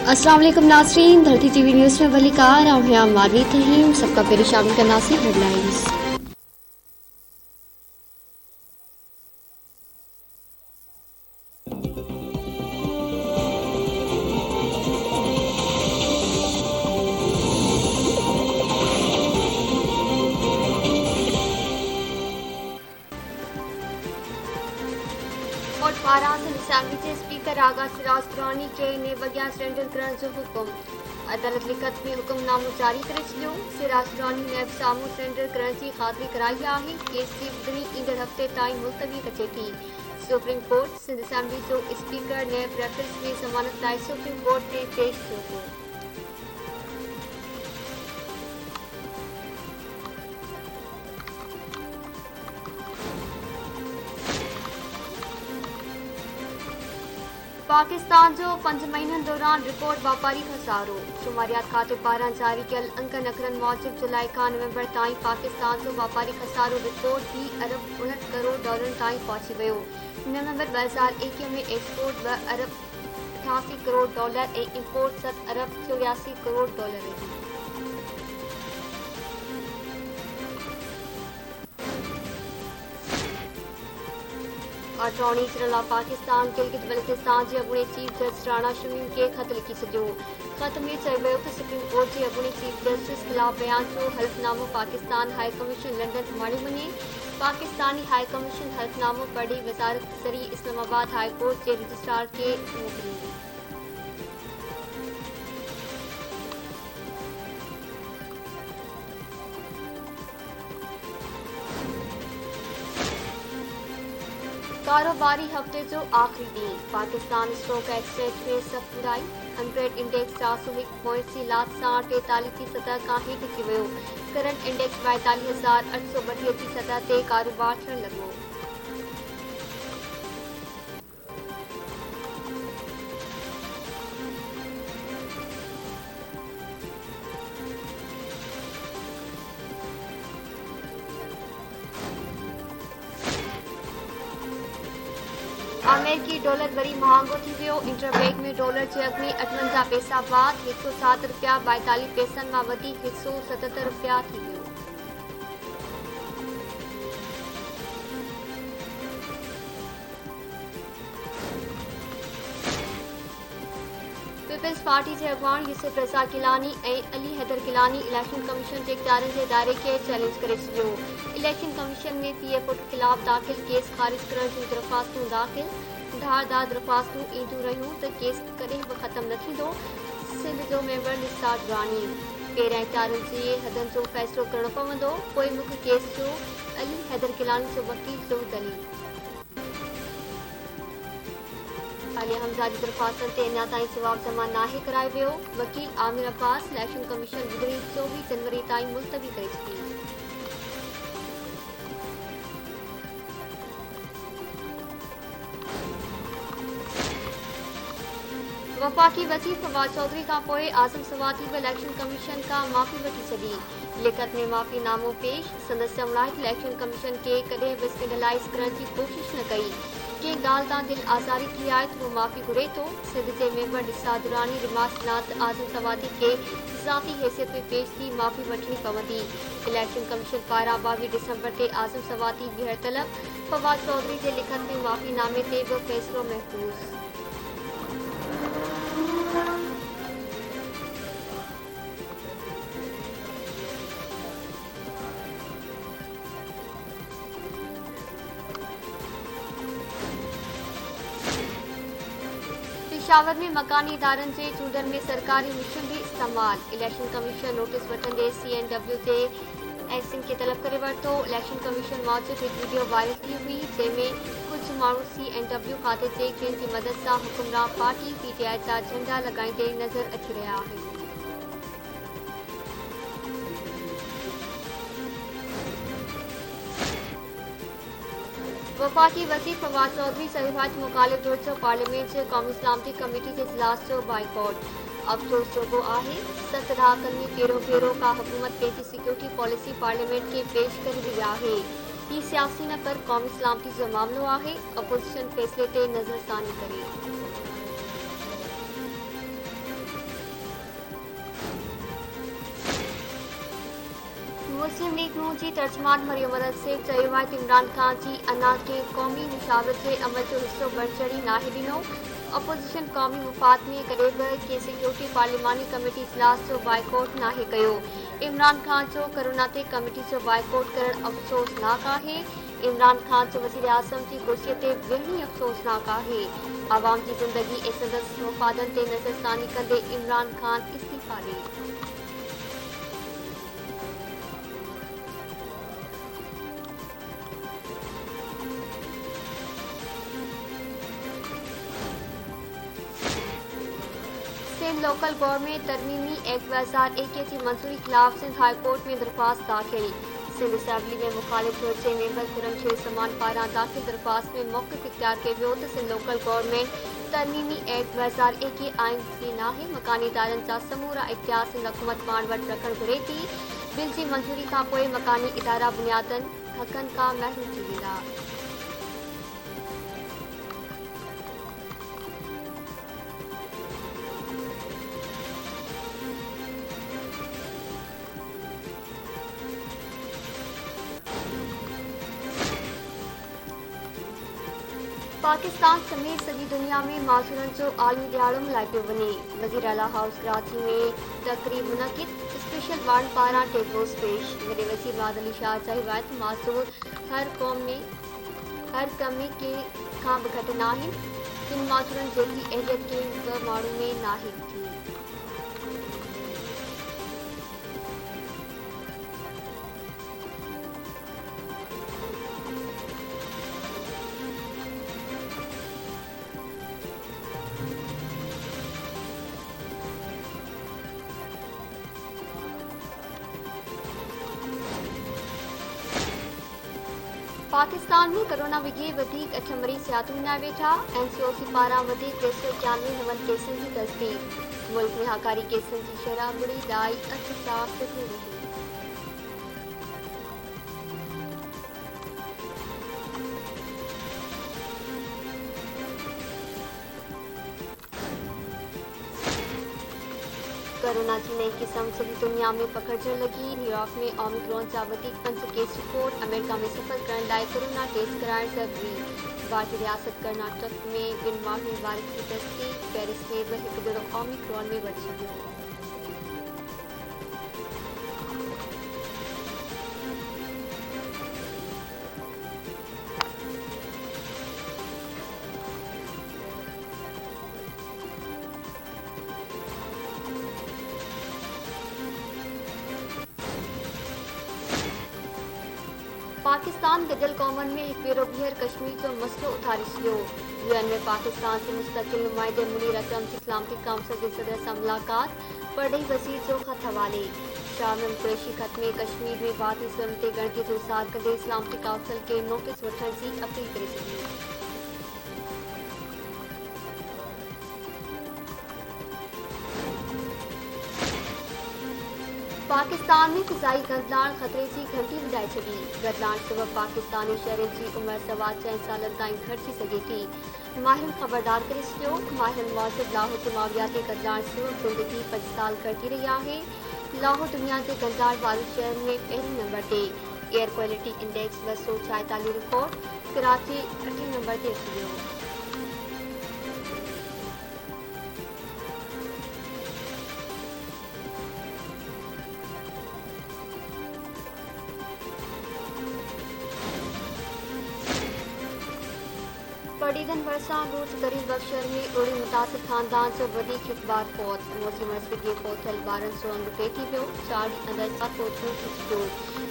अस्सलाम वालेकुम नाज़रीन, धरती टीवी न्यूज़ में वलीकार और हैं मादनी तहीम। सबका पेश शामिल करना सी हेडलाइंस। असेंबली के स्पीकर आगा सिराज दुरानी के ने वॻियां सरेंडर करण जो हुकुम। अदालत लिखत में हुकुमनामो जारी करे छॾियो। सिराज दुरानी ने साम्हूं सरेंडर करण जी ख़ातिरी कराई आहे। केस जी ॿुधणी ईंदड़ हफ़्ते ताईं मुलतवी अचे थी। सुप्रीम कोर्ट सिंध असेंबली जो स्पीकर नैब रफ़ीज़ में ज़मानत लाइ सुप्रीम कोर्ट में पेश थियो हो। पाकिस्तान जो 5 महीननि दौरान रिपोर्ट वापारी खसारो। शुमारियात खाते पारां जारी कयल अंकन अखरनि मूजिब जुलाई खां नवंबर ताईं पाकिस्तान जो वापारी खसारो रिपोर्ट 2 अरब 59 करोड़ डॉलरनि ताईं पहुची वियो। नवंबर 2021 में एक्सपोर्ट 2 अरब 88 करोड़ डॉलर ऐं इम्पोर्ट 7 अरब 84 करोड़ डॉलर रही। Attorney general of Pakistan Gilgit Baltistan जे अॻूणे चीफ जस्टिस राणा शमीम खे ख़त लिखी छॾियो। ख़त में चयो वियो त सुप्रीम कोर्ट जे अॻूणे चीफ जस्टिस ख़िलाफ़ बयान जो हल्फ़नामो पाकिस्तान हाई कमीशन लंडन मणी वञे। पाकिस्तानी हाई कमीशन हल्फ़नामो पढ़ी वज़ारत ज़रिए इस्लामाबाद हाई कोर्ट जे रजिस्ट्रार खे मोकिलियो। कारोबारी हफ़्ते जो आख़िरी ॾींहुं पाकिस्तान स्टॉक एक्सचेंज में सफ़ुराई। 100 इंडेक्स 401 पॉइंट्स जी लात सां 43 जी सतह खां हेठि थी वियो। करंट इंडेक्स 42,832 जी सतह ते कारोबार थियणु लॻो। अमेरिकी डॉलर वरी महांगो थी वियो। इंटरबैंक में डॉलर जे अघ में 58 पैसा बाद 107 रुपया 42 पैसनि मां वधी 177 रुपया थी वियो। पीपल्स पार्टी जे अॻवान यूसुफ रज़ा गिलानी ऐं अली हैदर गिलानी इलेक्शन कमीशन जे इख्तियारनि जे दायरे खे चैलेंज करे छॾियो। इलेक्शन कमीशन में पीएफओ ख़िलाफ़ दाख़िल केस ख़ारिज करण जूं दरख़्वास्तूं दाख़िल। धारदार दरख़्वास्तूं ईंदियूं रहियूं त केस कॾहिं बि ख़तमु न थींदो। सिंध जो मेंबर निसार दुरानी पहिरियां इख्तियारनि जी हदनि जो फ़ैसिलो करणो पवंदो। पोइ मुख्य केस जो अली हैदर गिलानी जो वकील जो दलील। आलिया हमज़ा जी दरख़्वास्तनि ते अञा ताईं जवाब जमा नाहे करायो वियो। वकील आमिर अब्बास इलेक्शन कमीशन ॿुधणी 24 जनवरी ताईं मुलतवी करे छॾी। वफ़ाक़ी वज़ीर फवाद चौधरी खां पोइ आज़म सवाती बि इलेक्शन कमीशन खां माफ़ी वठी छॾी। लिखत में माफ़ीनामो पेश। संदसि चवण आहे त इलेक्शन कमीशन खे कॾहिं बि स्कैंडलाइज़ करण जी कोशिश न कई। कंहिं ॻाल्हि तां दिलि आज़ारी थी आहे त उहो माफ़ी घुरे थो। सिंध जे मेंबर निसार दुरानी रिमार्क्स नात आज़म सवाती खे ज़ाती हैसियत में पेश थी माफ़ी वठणी पवंदी। इलेक्शन कमीशन पारां 22 डिसंबर ते आज़म सवाती ॿीहर तलब। फवाद चौधरी जे लिखत में माफ़ीनामे ते बि फ़ैसिलो महफ़ूज़। पेशावर में मकानी इदारनि जे चूंडनि में सरकारी मशीनरी इस्तेमाल। इलेक्शन कमीशन नोटिस वठंदे CNW जे एक्शन खे तलब करे वरितो। इलेक्शन कमीशन मूजिब हिकु वीडियो वायरल थी हुई जंहिंमें कुझु माण्हू CNW खाते ते कंहिं जी मदद सां हुकुमरान पार्टी PTI जा झंडा लॻाईंदे नज़र अची रहिया आहिनि। वफ़ाक़ी वज़ीर फवाद चौधरी सहिवाज मुखालिफ़ जो पार्लियामेंट जे क़ौमी सलामती कमेटी जे इजलास जो बाइकॉट। अफ़सोस जोॻो आहे 7 ड॒हाकनि में पहिरियों भेरो का हुकूमत पंहिंजी सिक्योरिटी पॉलिसी पार्लियामेंट खे पेश करे रही आहे। हीउ सियासी न पर क़ौमी सलामती जो मामिलो आहे। अपोज़िशन फ़ैसिले ते नज़रसानी करे मुस्लिम लीग नून जी तर्जमान मरियम मदद से चयो आहे त इमरान ख़ान जी अना के क़ौमी मुशावरत जे अमल जो हिस्सो बढ़चढ़ी नाहे ॾिनो। अपोज़िशन क़ौमी मुफ़ाद में कॾहिं बि कंहिं सिक्योरिटी पार्लिमानी कमेटी इजलास जो बाइकॉट नाहे कयो। इमरान ख़ान जो कोरोना ते कमेटी जो बाइकॉट करणु अफ़सोसनाक आहे। इमरान ख़ान जो वज़ीर आज़म जी कुर्सीअ ते वेहणी अफ़सोसनाक आहे। आवाम जी ज़िंदगी ऐं संदसि मफ़ादनि ते नज़रसानी कंदे इमरान ख़ान इस्तीफ़ा ॾे। सिंध लोकल गवर्नमेंट तरमीमी एक्ट 2021 की मंजूरी खिलाफ सिंध हाई कोर्ट में दरख्वास्त दाखिल। सिंध असेंबली में मुखालिफ धुर जे मेंबर खुरमशेर समान पारां दाखिल दरख्वास्त में मौक़िफ़ इख्तियार कयो वियो त सिंध लोकल गवर्नमेंट तरमीमी एक्ट 2021 आइन जी नाहे मकानी इदारनि जा समूरा इख्तियार सिंध हुकूमत पाण वटि रखणु घुरे थी। बिल जी मंजूरी खां पोइ मकानी इदारा बुनियादनि हक़नि खां महरूम थी वेंदा। पाकिस्तान समेत सॼी दुनिया में माज़ूरनि जो आलमी ॾियारो मल्हायो पियो वञे। वज़ीर आला हाउस कराची में तक़रीब मुनक़िद। स्पेशल वार्ड पारां टेबलोस पेश। वॾे वज़ीर मुराद अली शाह चयो आहे त माज़ूर हर कम में के खां बि घटि न आहिनि। किन माज़ूरनि जेतिरी अहलियत कंहिं बि माण्हू में नाहे थी। पाकिस्तान में कोरोना विघे वधीक 8 मरीज़ सियात विञाए वेठा। NCOC पारां वधीक 391 नवनि केसनि जी तस्दीक। मुल्क में हाकारी केसनि जी शरह 0.8 सां सुठी रही। कोरोना की नई किस्म सॼी दुनिया में पकड़जण लगी। न्यूयॉर्क में ओमिक्रॉन जा वधीक 5 केस रिपोर्ट। अमेरिका में सफ़र करण लाइ कोरोना टेस्ट कराइण ज़रूरी। भारतीय रियासत कर्नाटक में 2 माण्हुनि वारिस जी तस्दीक। पेरिस में बि हिकु भेरो ओमिक्रॉन में वधिजी वियो। पाकिस्तान गडियल क़ौमनि में हिकु भेरो ॿीहर कश्मीर जो मसइलो उथारे छॾियो। UN में पाकिस्तान जे मुस्तक़िल नुमाइंदे मुनीर अकरम जी सलामती काउंसिल जे सदर सां मुलाक़ात। परॾेही वज़ीर जो ख़त हवाले। शाह महमूद कुरैशी ख़त में कश्मीर में भारतीय ज़ुल्म ते ॻणितीअ जो इज़हार कंदे सलामती काउंसिल खे नोटिस वठण जी अपील करे छॾी। पाकिस्तान में फ़िज़ाई गंदलाण ख़तरे जी घंटी वॼाए छॾी। गंदलाण सबबि पाकिस्तानी शहरनि जी उमिरि सवा 6 सालनि ताईं घटिजी सघे थी। माहिरनि ख़बरदार करे छॾियो। माहिरनि मूजिबि लाहौर जे मावियाती गंदलाण सबबि ज़िंदगी 5 साल घटिजी रही आहे। लाहौर दुनिया जे गंदलाण वारनि शहरनि में पहिरें नंबर ते। Air quality index 246 record. Karachi 8 number ते अची वियो। पड़ीगन भरिसां रूट गरीब बख्शर में उड़ी मुतासिर खानदान जो वधीक हिकु बार फौत। मौसम मस्बिगे पहुतल 12 जो अंग टे थी वियो। 4 ॾींहं अंदरि 7 फौजियूं थी चुकियो।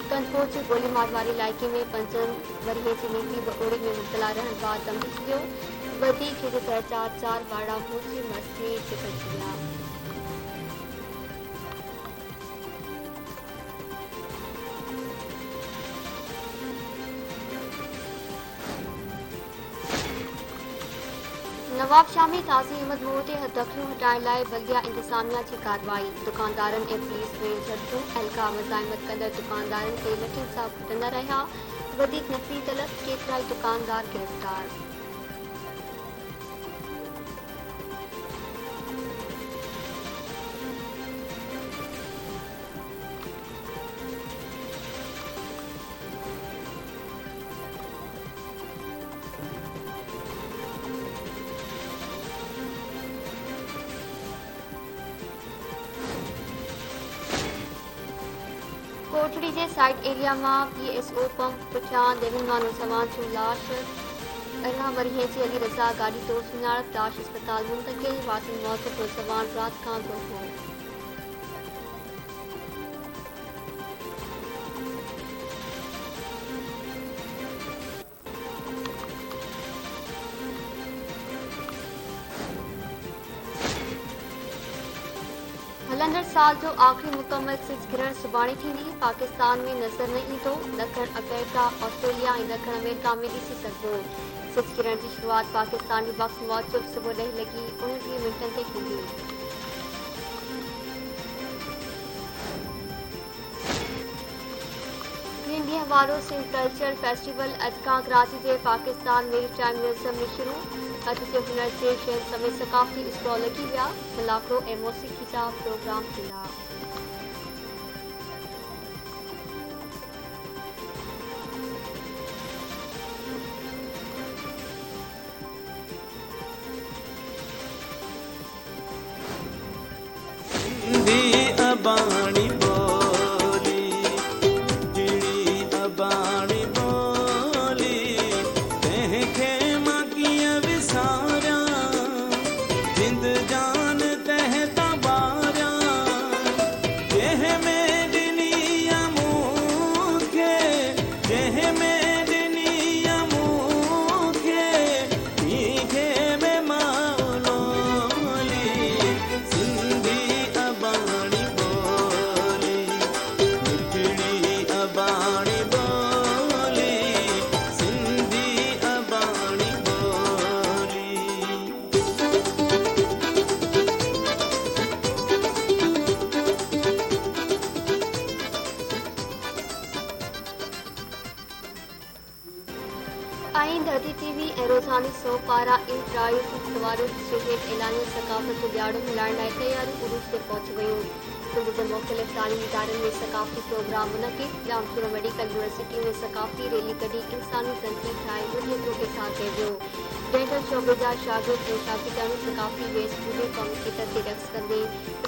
कनपुर जे गोलीमार वारे इलाइक़े में 5 वरीअ जी नीति बि उड़ी में मुब्तला रहण बाद दम थी वियो। वधीक हिकु दर्जा 4 बाड़ा मौसम मस में चिकड़जी विया। नवाब शाह में काज़ी अहमद मोह ते हदखलियूं हटाइण लाइ बल्दिया इंतज़ामिया जी कार्रवाई। दुकानदारनि ऐं पुलिस में झड़पूं। एहलकार मज़ाहिमत कंदड़ दुकानदारनि खे लठियुनि सां कुटंदा रहिया। वधीक नफ़री तलब। केतिरा ई दुकानदार गिरफ़्तार। कोटड़ी के साइड एरिया में PSO पंप पुठियां देवीन मानो सवान जो लाश 18 वरीह जी अली रज़ा गाड़ी तोड़ सुञाणप लाश अस्पताल मुंतकिल वासिन मौत जो सवान रात खां गुम हो। हलंदड़ साल जो आखिरी मुकम्मल सिज गिरण सुभाणे थींदी। पाकिस्तान में नज़र न ईंदो। ॾखण अफ्रीका, ऑस्ट्रेलिया ऐं ॾखण अमेरिका में ॾिसी सघिबो। सिज गिरण जी शुरूआत पाकिस्तान जो वक़्तु मूजिबि सुबुह 10:29 ते थींदी। टिनि ॾींहं वारो सिंध कल्चरल फेस्टिवल अॼु खां कराची जे पाकिस्तान मेरीटाइम म्यूज़ियम में शुरू। हथ जे हुनर जे शहर समेत सक़ाफ़ती स्टॉल लॻी विया। मुलाक़ो ऐं मौसीक़ी जा प्रोग्राम थींदा। आइन धरती TV ऐं रोज़ानी सौ पारां इंट्रायू सवारियुनि शहीद एलानिया सक़ाफ़त जो ॾियारो मल्हाइण लाइ तयारियूं उरूज ते पहुची वयूं। सिंध जे मुख़्तलिफ़ तालीमी इदारनि में सक़ाफ़ती प्रोग्राम मुनक़िद। जामशोरो मेडिकल यूनिवर्सिटी में सक़ाफ़ती रैली कढी इंसानी तनक़ीद ठाहे मुहिम जो इज़हार कयो वियो। डेंटल शोबे जा शागिर्द ऐं शागिर्दाणियूं सक़ाफ़ती वेशभूषे क़ौमी कीर्तन ते रक़्स कंदे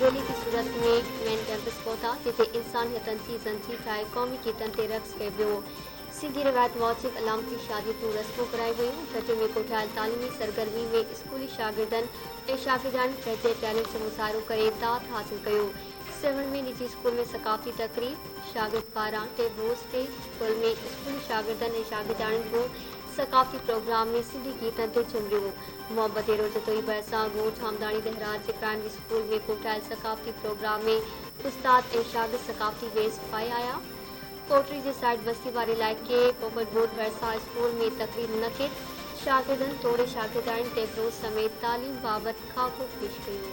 रैली जी सूरत में मेन कैंपस पहुता, जिते इंसानी हथनि जी ज़ंजीर ठाहे क़ौमी कीर्तन ते रक़्स कयो वियो। सिंधी रिवायत मूजिबि अलामती शादी जूं रस्मूं कराई वयूं। घटि में कोठायल तालीमी सरगर्मी में स्कूली शागिर्दनि ऐं शागिर्दाणियुनि पंहिंजे टैलेंट जो मुज़ाहिरो करे दाद हासिल कयो। सिवण में निजी स्कूल में सक़ाफ़ती तक़रीब शागिर्द पारां टेबलो स्टेज। स्कूल में स्कूली शागिर्दनि ऐं शागिर्दाणियुनि को सक़ाफ़ती प्रोग्राम में सिंधी गीतनि ते झुमिरियो। मोहब्बत रोज़ तोई भरिसां ॻोठ हमदाणी देहराज जे प्राइमरी स्कूल में कोठायल सक़ाफ़ती प्रोग्राम में उस्ताद ऐं शागिर्द सक़ाफ़ती वेस पाए आया। कोटरी जे साइड बस्ती वारे इलाइक़े पोपल रोड भरिसां स्कूल में तक़रीब मुनक़िद। शागिर्दनि तोड़े शागिर्दाणियुनि टेबलो समेत तालीम बाबति खाको पेश कयो।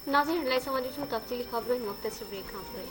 नाज़रीन, हेडलाइन समां ॾिठूं तफ़सीली ख़बरूं मुख़्तसिर ब्रेक खां पोइ।